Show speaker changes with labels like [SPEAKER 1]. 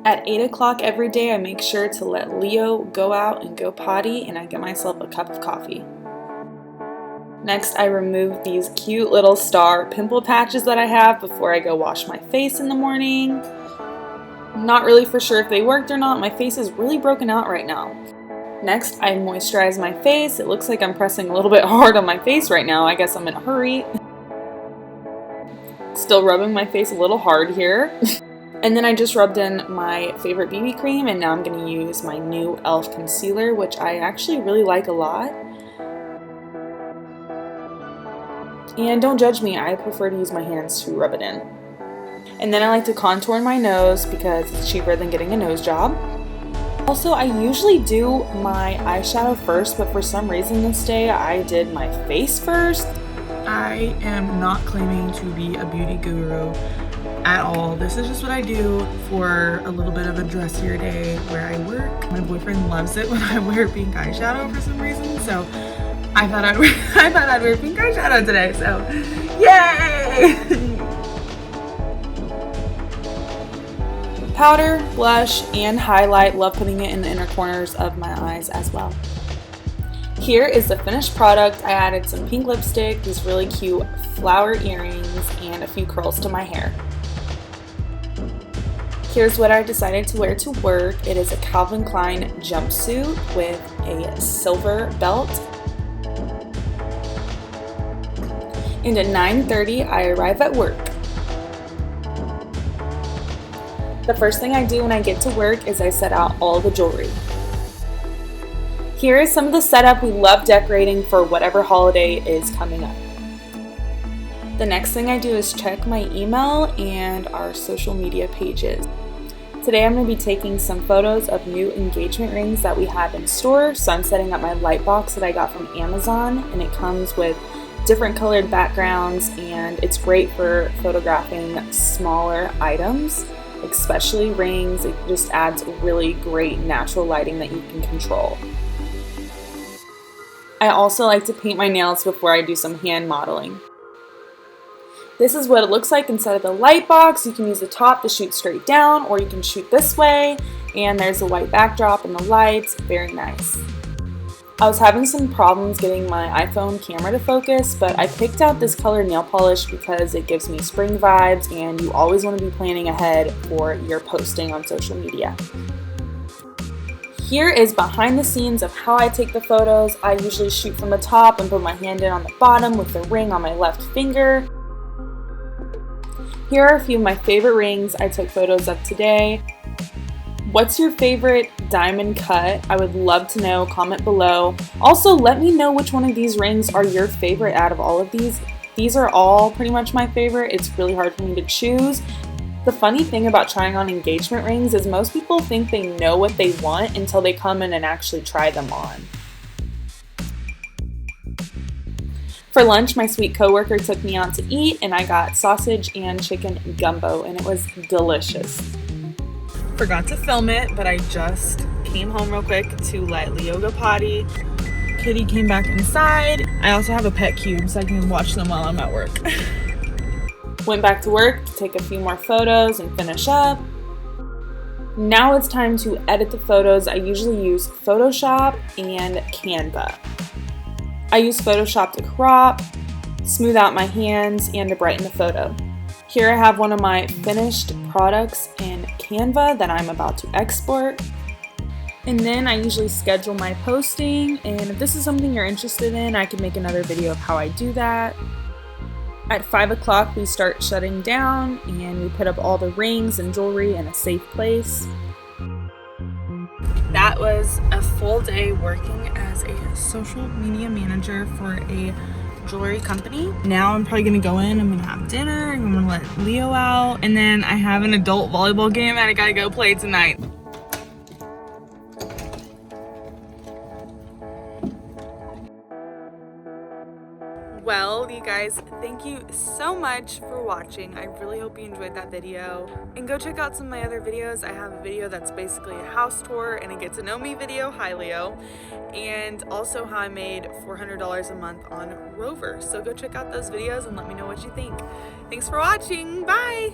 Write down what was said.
[SPEAKER 1] At 8 o'clock every day, I make sure to let Leo go out and go potty, and I get myself a cup of coffee. Next, I remove these cute little star pimple patches that I have before I go wash my face in the morning. I'm not really for sure if they worked or not. My face is really broken out right now. Next, I moisturize my face. It looks like I'm pressing a little bit hard on my face right now. I guess I'm in a hurry. Still rubbing my face a little hard here. And then I just rubbed in my favorite BB cream, and now I'm going to use my new e.l.f. concealer, which I actually really like a lot. And don't judge me, I prefer to use my hands to rub it in. And then I like to contour my nose because it's cheaper than getting a nose job. Also, I usually do my eyeshadow first, but for some reason this day I did my face first. I am not claiming to be a beauty guru at all. This is just what I do for a little bit of a dressier day where I work. My boyfriend loves it when I wear pink eyeshadow for some reason, so I thought I'd wear pink eyeshadow today, so yay! Powder, blush, and highlight. Love putting it in the inner corners of my eyes as well. Here is the finished product. I added some pink lipstick, these really cute flower earrings, and a few curls to my hair. Here's what I decided to wear to work. It is a Calvin Klein jumpsuit with a silver belt. And at 9:30, I arrive at work. The first thing I do when I get to work is I set out all the jewelry. Here is some of the setup. We love decorating for whatever holiday is coming up. The next thing I do is check my email and our social media pages. Today I'm going to be taking some photos of new engagement rings that we have in store. So I'm setting up my light box that I got from Amazon, and it comes with different colored backgrounds, and it's great for photographing smaller items, especially rings. It just adds really great natural lighting that you can control. I also like to paint my nails before I do some hand modeling. This is what it looks like inside of the light box. You can use the top to shoot straight down, or you can shoot this way, and there's a white backdrop and the lights. Very nice. I was having some problems getting my iPhone camera to focus, but I picked out this color nail polish because it gives me spring vibes, and you always want to be planning ahead for your posting on social media. Here is behind the scenes of how I take the photos. I usually shoot from the top and put my hand in on the bottom with the ring on my left finger. Here are a few of my favorite rings I took photos of today. What's your favorite diamond cut? I would love to know. Comment below. Also, let me know which one of these rings are your favorite out of all of these. These are all pretty much my favorite. It's really hard for me to choose. The funny thing about trying on engagement rings is most people think they know what they want until they come in and actually try them on. For lunch, my sweet coworker took me out to eat, and I got sausage and chicken gumbo, and it was delicious. Forgot to film it, but I just came home real quick to let Leo go potty. Kitty came back inside. I also have a pet cube so I can watch them while I'm at work. Went back to work to take a few more photos and finish up. Now it's time to edit the photos. I usually use Photoshop and Canva. I use Photoshop to crop, smooth out my hands, and to brighten the photo. Here I have one of my finished products in Canva that I'm about to export. And then I usually schedule my posting, and if this is something you're interested in, I can make another video of how I do that. At 5 o'clock we start shutting down, and we put up all the rings and jewelry in a safe place. That was a full day working as a social media manager for a jewelry company. Now I'm probably gonna go in, I'm gonna have dinner, I'm gonna let Leo out, and then I have an adult volleyball game that I gotta go play tonight. Well, you guys, thank you so much for watching. I really hope you enjoyed that video. And go check out some of my other videos. I have a video that's basically a house tour and a get to know me video, hi Leo, and also how I made $400 a month on Rover. So go check out those videos and let me know what you think. Thanks for watching, bye!